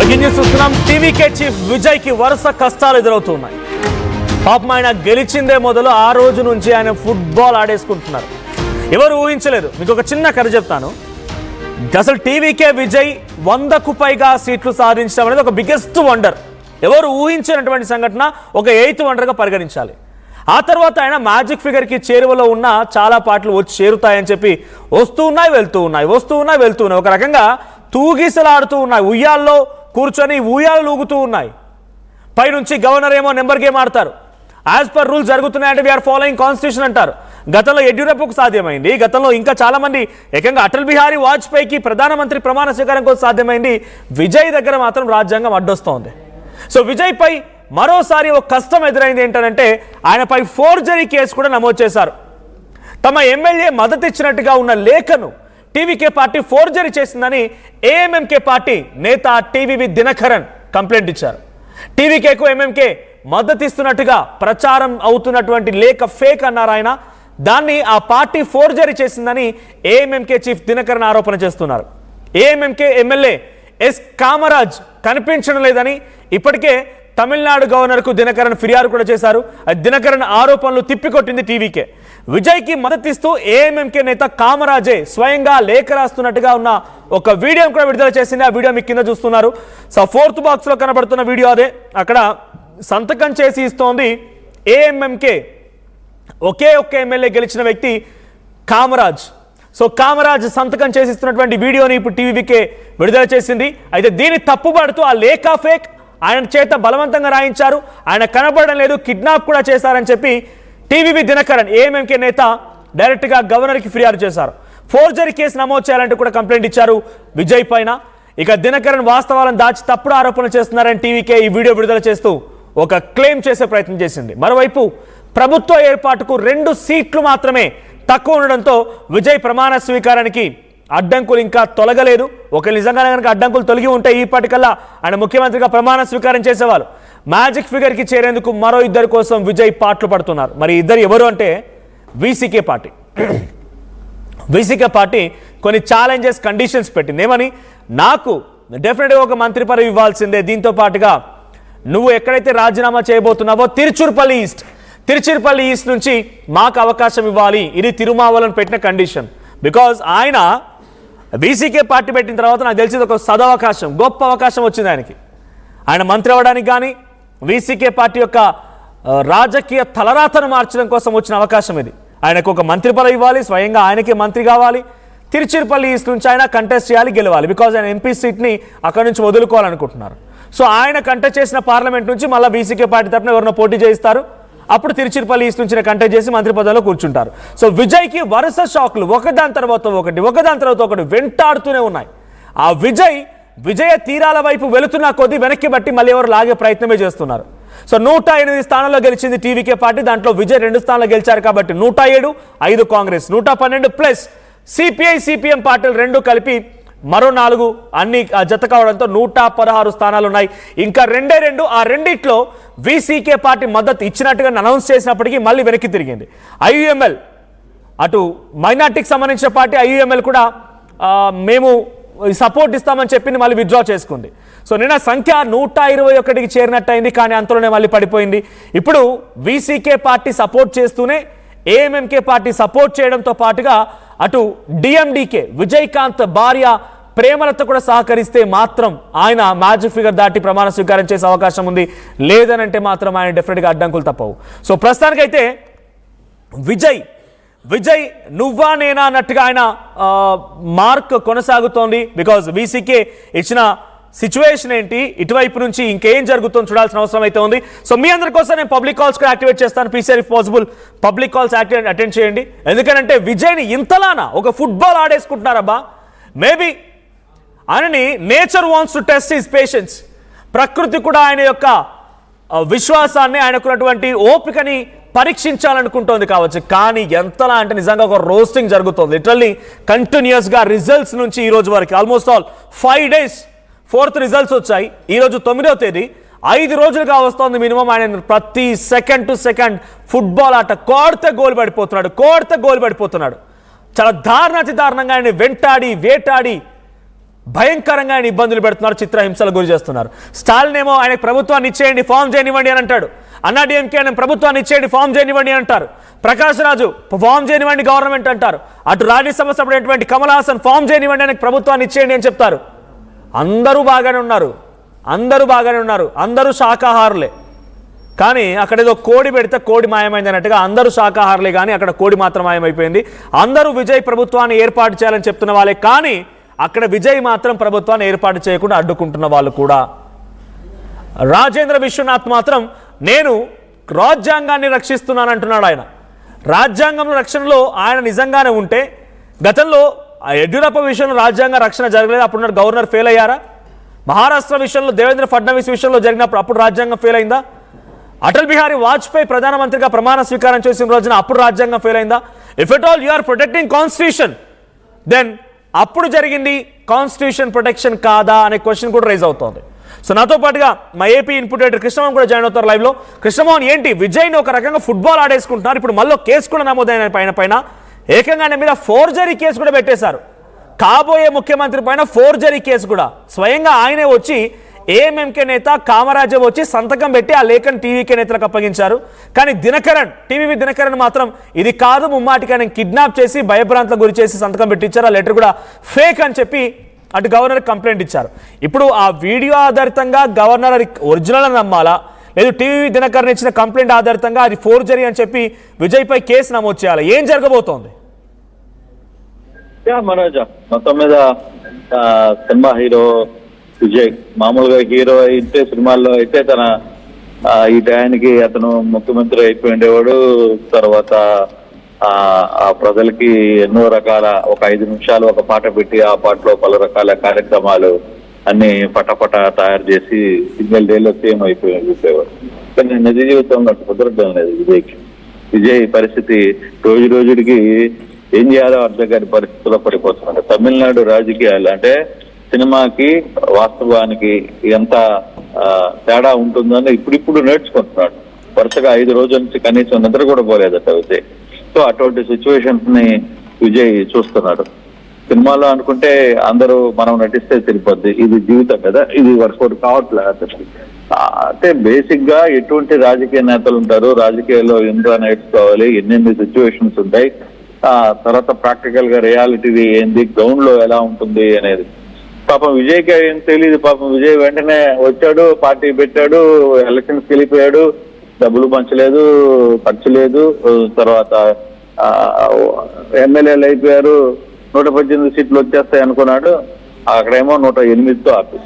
News చూస్తున్నాం. TVK chief Vijay కి వరుస కష్టాలు ఎదురవుతున్నాయి. పాపం ఆయన గెలిచిందే మొదలు ఆ రోజు నుంచి ఆయన ఫుట్బాల్ ఆడేసుకుంటున్నారు. ఎవరు ఊహించలేదు. మీకు ఒక చిన్న కథ చెప్తాను. అసలు టీవీకే విజయ్ 100కు పైగా సీట్లు సాధించడం అనేది ఒక బిగ్గెస్ట్ వండర్. ఎవరు ఊహించినటువంటి సంఘటన, ఒక 8th వండర్గా పరిగణించాలి. ఆ తర్వాత ఆయన మ్యాజిక్ ఫిగర్కి చేరువలో ఉన్న చాలా పాటలు వచ్చి చేరుతాయని చెప్పి వస్తూ ఉన్నాయి, వెళ్తూ ఉన్నాయి, వస్తూ ఉన్నాయి, వెళ్తూ ఉన్నాయి. ఒక రకంగా తూగిసలాడుతూ ఉన్నాయి. ఉయ్యాల్లో కూర్చొని ఉయ్యాలు ఊగుతూ ఉన్నాయి. పైనుంచి గవర్నర్ ఏమో నెంబర్ గేమ్ ఆడతారు. యాజ్ పర్ రూల్ జరుగుతున్నాయంటే వీఆర్ ఫాలోయింగ్ కాన్స్టిట్యూషన్ అంటారు. గతంలో యడ్యూరప్పకు సాధ్యమైంది. గతంలో ఇంకా చాలా మంది, ఏకంగా అటల్ బిహారీ వాజ్పేయికి ప్రధానమంత్రి ప్రమాణ స్వీకారం కోసం సాధ్యమైంది. విజయ్ దగ్గర మాత్రం రాజ్యాంగం అడ్డొస్తోంది. సో విజయ్ పై మరోసారి ఒక కష్టం ఎదురైంది. ఏంటంటే ఆయనపై ఫోర్జరీ కేసు కూడా నమోదు చేశారు. తమ ఎమ్మెల్యే మద్దతు ఇచ్చినట్టుగా ఉన్న లేఖను టీవీకే పార్టీ ఫోర్జరీ చేసిందని ఏఎంఎంకే పార్టీ నేత టీవీవి దినకరన్ కంప్లైంట్ ఇచ్చారు. టీవీకేకు ఎంఎంకే మద్దతు ఇస్తున్నట్టుగా ప్రచారం అవుతున్నటువంటి లేఖ ఫేక్ అన్నారు ఆయన. దాన్ని ఆ పార్టీ ఫోర్జరీ చేసిందని ఏఎంఎంకే చీఫ్ దినకరన్ ఆరోపణ చేస్తున్నారు. ఏఎంఎంకే ఎమ్మెల్యే ఎస్ కామరాజ్ కనిపించడం లేదని ఇప్పటికే తమిళనాడు గవర్నర్కు దినకరన్ ఫిర్యాదు కూడా చేశారు. దినకరన్ ఆరోపణలు తిప్పికొట్టింది టీవీకే. విజయ్కి మద్దతిస్తూ ఏఎంఎంకే నేత కామరాజే స్వయంగా లేఖ రాస్తున్నట్టుగా ఉన్న ఒక వీడియో కూడా విడుదల చేసింది. ఆ వీడియో మీకు కింద చూస్తున్నారు. సో 4th బాక్స్లో కనబడుతున్న వీడియో అదే. అక్కడ సంతకం చేసి ఇస్తోంది ఏఎంఎంకే ఒకే ఒక్క ఎమ్మెల్యే గెలిచిన వ్యక్తి కామరాజ్. సో కామరాజ్ సంతకం చేసిస్తున్నటువంటి వీడియోని ఇప్పుడు టీవీకే విడుదల చేసింది. అయితే దీన్ని తప్పుపడుతూ ఆ లేఖ ఫేక్, ఆయన చేత బలవంతంగా రాయించారు, ఆయన కనబడడం లేదు, కిడ్నాప్ కూడా చేశారని చెప్పి టీవీవి దినకరన్ ఏఎంఎంకే నేత డైరెక్ట్గా గవర్నర్కి ఫిర్యాదు చేశారు. ఫోర్జరీ కేసు నమోదు చేయాలంటూ కూడా కంప్లైంట్ ఇచ్చారు విజయ్ పైన. ఇక దినకరన్ వాస్తవాలను దాచి తప్పుడు ఆరోపణలు చేస్తున్నారని టీవీకే ఈ వీడియో విడుదల చేస్తూ ఒక క్లెయిమ్ చేసే ప్రయత్నం చేసింది. మరోవైపు ప్రభుత్వ ఏర్పాటుకు 2 సీట్లు మాత్రమే తక్కువ ఉండడంతో విజయ్ ప్రమాణ స్వీకారానికి అడ్డంకులు ఇంకా తొలగలేదు. ఒక నిజంగానే కనుక అడ్డంకులు తొలగి ఉంటే ఈపాటికల్లా ఆయన ముఖ్యమంత్రిగా ప్రమాణ స్వీకారం చేసేవాళ్ళు. మ్యాజిక్ ఫిగర్కి చేరేందుకు మరో 2 కోసం విజయ్ పాటలు పడుతున్నారు. మరి ఇద్దరు ఎవరు అంటే వీసీకే పార్టీ. వీసీకే పార్టీ కొన్ని ఛాలెంజెస్, కండిషన్స్ పెట్టింది. ఏమని? నాకు డెఫినెట్గా ఒక మంత్రి పదవి ఇవ్వాల్సిందే, దీంతో పాటుగా నువ్వు ఎక్కడైతే రాజీనామా చేయబోతున్నావో తిరుచుర్పల్లి ఈస్ట్ నుంచి మాకు అవకాశం ఇవ్వాలి. ఇది తిరుమావలను పెట్టిన కండిషన్. బికాజ్ ఆయన బీసీకే పార్టీ పెట్టిన తర్వాత నాకు తెలిసింది ఒక సదవకాశం, గొప్ప అవకాశం వచ్చింది ఆయనకి. ఆయన మంత్రి అవ్వడానికి కానీ వీసీకే పార్టీ యొక్క రాజకీయ తలరాతను మార్చడం కోసం వచ్చిన అవకాశం ఇది. ఆయనకు ఒక మంత్రి పదవి ఇవ్వాలి, స్వయంగా ఆయనకే మంత్రి కావాలి. తిరుచిరపల్లి ఈస్ట్ నుంచి ఆయన కంటెస్ట్ చేయాలి, గెలవాలి. బికాజ్ ఆయన ఎంపీ సీట్ని అక్కడి నుంచి వదులుకోవాలనుకుంటున్నారు. సో ఆయన కంటెస్ట్ చేసిన పార్లమెంట్ నుంచి మళ్ళీ బీసీకే పార్టీ తరఫున ఎవరినో పోటీ చేయిస్తారు. అప్పుడు తిరుచిరపల్లి ఈస్ట్ నుంచి కంటెస్ట్ చేసి మంత్రి పదవిలో కూర్చుంటారు. సో విజయ్కి వరుస షాక్లు ఒకదాని తర్వాత ఒకటి వెంటాడుతూనే ఉన్నాయి. ఆ విజయ తీరాల వైపు వెళుతున్న కొద్దీ వెనక్కి బట్టి మళ్ళీ ఎవరు లాగే ప్రయత్నమే చేస్తున్నారు. సో 108 స్థానాల్లో గెలిచింది టీవీకే పార్టీ. దాంట్లో విజయ్ 2 స్థానాల్లో గెలిచారు కాబట్టి 107, 5 కాంగ్రెస్, 112 ప్లస్ సిపిఐ సిపిఎం పార్టీలు 2 కలిపి మరో 4 అన్ని జత కావడంతో 116 స్థానాలు ఉన్నాయి. ఇంకా 2 ఆ రెండిట్లో వీసీకే పార్టీ మద్దతు ఇచ్చినట్టుగా అనౌన్స్ చేసినప్పటికీ మళ్ళీ వెనక్కి తిరిగింది. ఐయుఎంఎల్ అటు మైనార్టీకి సంబంధించిన పార్టీ ఐయుఎంఎల్ కూడా మేము సపోర్ట్ ఇస్తామని చెప్పింది, మళ్ళీ విత్డ్రా చేసుకుంది. సో నిన్న సంఖ్య 121కి చేరినట్టయింది, కానీ అంతలోనే మళ్ళీ పడిపోయింది. ఇప్పుడు వీసీకే పార్టీ సపోర్ట్ చేస్తూనే ఏఎంఎంకే పార్టీ సపోర్ట్ చేయడంతో పాటుగా అటు డిఎండికే విజయకాంత్ భార్య ప్రేమలత కూడా సహకరిస్తే మాత్రం ఆయన మ్యాజిక్ ఫిగర్ దాటి ప్రమాణ స్వీకారం చేసే అవకాశం ఉంది. లేదనంటే మాత్రం ఆయన డెఫినెట్గా అడ్డంకులు తప్పవు. సో ప్రస్తుతానికైతే విజయ్ నువ్వా నేనా అన్నట్టుగా ఆయన మార్క్ కొనసాగుతోంది. బికాజ్ వీసీకే ఇచ్చిన సిచ్యువేషన్ ఏంటి, ఇటువైపు నుంచి ఇంకేం జరుగుతుందో చూడాల్సిన అవసరం అయితే ఉంది. సో మీ అందరి కోసం నేను పబ్లిక్ కాల్స్ కూడా యాక్టివేట్ చేస్తాను. PCR if possible public calls attend చేయండి. ఎందుకంటే విజయ్ని ఇంతలానా ఒక ఫుట్బాల్ ఆడేసుకుంటున్నారబ్బా. మేబీ ఆయనని nature wants to test his patience. ప్రకృతి కూడా ఆయన యొక్క విశ్వాసాన్ని, ఆయనకున్నటువంటి ఓపికని పరీక్షించాలనుకుంటోంది కావచ్చు. కానీ ఎంతలా అంటే నిజంగా ఒక రోస్టింగ్ జరుగుతుంది. లిటరల్లీ కంటిన్యూస్గా రిజల్ట్స్ నుంచి ఈ రోజు వరకు almost all 5 days 4th results వచ్చాయి. ఈరోజు 9వ తేదీ, 5 రోజులుగా వస్తోంది మినిమం. ఆయన ప్రతి సెకండ్ టు సెకండ్ ఫుట్బాల్ ఆట కోడితే గోల్ పడిపోతున్నాడు. చాలా దారుణాతి దారుణంగా ఆయన వెంటాడి వేటాడి భయంకరంగా ఆయన ఇబ్బందులు పెడుతున్నారు, చిత్రహింసలు గురి చేస్తున్నారు. స్టాలిన్ ఏమో ఆయన ప్రభుత్వాన్ని ఇచ్చేయండి, ఫామ్ చేయనివ్వండి అని అంటాడు. అన్నా డిఎంకే ఆయన ప్రభుత్వాన్ని ఇచ్చేయండి, ఫామ్ చేయనివ్వండి అని అంటారు. ప్రకాష్ రాజు ఫామ్ చేయనివ్వండి గవర్నమెంట్ అంటారు. అటు రాజ్యసభ సభ్యుడైనటువంటి కమల్ హాసన్ ఫామ్ చేయనివ్వండి అని ప్రభుత్వాన్ని ఇచ్చేయండి అని చెప్తారు. అందరూ బాగానే ఉన్నారు, అందరూ శాకాహారులే. కానీ అక్కడ ఏదో కోడి పెడితే కోడి మాయమైంది అన్నట్టుగా అందరూ శాకాహారులే, కానీ అక్కడ కోడి మాత్రం మాయమైపోయింది. అందరూ విజయ్ ప్రభుత్వాన్ని ఏర్పాటు చేయాలని చెప్తున్న వాళ్ళే, కానీ అక్కడ విజయ్ మాత్రం ప్రభుత్వాన్ని ఏర్పాటు చేయకుండా అడ్డుకుంటున్న వాళ్ళు కూడా. రాజేంద్ర విశ్వనాథ్ మాత్రం నేను రాజ్యాంగాన్ని రక్షిస్తున్నానంటున్నాడు. ఆయన రాజ్యాంగం రక్షణలో ఆయన నిజంగానే ఉంటే, గతంలో యడ్యూరప్ప విషయంలో రాజ్యాంగ రక్షణ జరగలేదు, అప్పుడు గవర్నర్ ఫెయిల్ అయ్యారా? మహారాష్ట్ర విషయంలో దేవేంద్ర ఫడ్నవీస్ విషయంలో జరిగినప్పుడు అప్పుడు రాజ్యాంగం ఫెయిల్ అయిందా? అటల్ బిహారీ వాజ్పేయి ప్రధానమంత్రిగా ప్రమాణ స్వీకారం చేసిన రోజున అప్పుడు రాజ్యాంగం ఫెయిల్ అయిందా? If at all you are protecting constitution, then అప్పుడు జరిగింది కాన్స్టిట్యూషన్ ప్రొటెక్షన్ కాదా అనే క్వశ్చన్ కూడా రైజ్ అవుతోంది. సో నాతో పాటుగా మా ఏపీ ఇన్పుట్ ఎడిటర్ కృష్ణమోహన్ కూడా జాయిన్ అవుతారు లైవ్లో. కృష్ణమోహన్, ఏంటి విజయ్ని ఒక రకంగా ఫుట్బాల్ ఆడేసుకుంటున్నారు, ఇప్పుడు మళ్ళీ కేసు కూడా నమోదైన పైన ఏకంగా ఆయన మీద ఫోర్జరీ కేసు కూడా పెట్టేశారు. కాబోయే ముఖ్యమంత్రి పైన ఫోర్జరీ కేసు కూడా స్వయంగా ఆయనే వచ్చి ఏఎంఎంకే నేత కామరాజే వచ్చి సంతకం పెట్టి ఆ లేఖను టీవీకే నేతలకు అప్పగించారు. కానీ టీవీ దినకరన్ మాత్రం ఇది కాదు, ముమ్మాటికి ఆయన కిడ్నాప్ చేసి భయభ్రాంతలకు గురి చేసి సంతకం పెట్టించారు, ఆ లెటర్ కూడా ఫేక్ అని చెప్పి అటు గవర్నర్ కంప్లైంట్ ఇచ్చారు. ఇప్పుడు ఆ వీడియో ఆధారితంగా గవర్నర్ అది ఒరిజినల్ అని నమ్మాలా, లేదు టీవీ దినకరన్ ఇచ్చిన కంప్లైంట్ ఆధారితంగా అది ఫోర్జరీ అని చెప్పి విజయ్పై కేసు నమోదు చేయాలి? ఏం జరగబోతోంది? మనోజ్, మొత్తం మీద సినిమా హీరో విజయ్ మామూలుగా హీరో అయితే సినిమాల్లో అయితే తన ఈ టయానికి అతను ముఖ్యమంత్రి అయిపోయి ఉండేవాడు. తర్వాత ఆ ప్రజలకి ఎన్నో రకాల ఒక 5 నిమిషాలు ఒక పాట పెట్టి ఆ పాటలో పలు రకాల కార్యక్రమాలు అన్ని పటపట తయారు చేసి సింగిల్ డేలో సేమ్ అయిపోయి చూసేవాడు. కానీ నిజ జీవితంలో అటు కుదరడం లేదు విజయ్కి. విజయ్ పరిస్థితి రోజు రోజుడికి ఏం చేయాలో అర్థం కాని పరిస్థితుల్లో పడిపోతున్నాడు. తమిళనాడు రాజకీయాలు అంటే సినిమాకి వాస్తవానికి ఎంత తేడా ఉంటుందని ఇప్పుడిప్పుడు నేర్చుకుంటున్నాడు. వరుసగా 5 రోజుల నుంచి కనీసం నిద్ర కూడా పోలేదట విజయ్. సో అటువంటి సిచ్యువేషన్స్ ని విజయ్ చూస్తున్నాడు. సినిమాలో అనుకుంటే అందరూ మనం నటిస్తే సరిపోద్ది, ఇది జీవితం కదా, ఇది వర్కౌట్ కావట్లేదు. అంటే బేసిక్ గా ఎటువంటి రాజకీయ నేతలు ఉంటారు, రాజకీయాల్లో ఎంత నేర్చుకోవాలి, ఎన్నెన్ని సిచ్యువేషన్స్ ఉంటాయి, తర్వాత ప్రాక్టికల్ గా రియాలిటీ ఏంది, గ్రౌండ్ లో ఎలా ఉంటుంది అనేది. పాపం విజయ్కి ఏం తెలియదు. పాపం విజయ్ వెంటనే వచ్చాడు, పార్టీ పెట్టాడు, ఎలక్షన్స్కి వెళ్ళిపోయాడు, డబ్బులు పంచలేదు, ఖర్చు లేదు. తర్వాత ఎమ్మెల్యేలు అయిపోయారు, 118 సీట్లు వచ్చేస్తాయి అనుకున్నాడు. అక్కడేమో 108తో ఆపేశారు.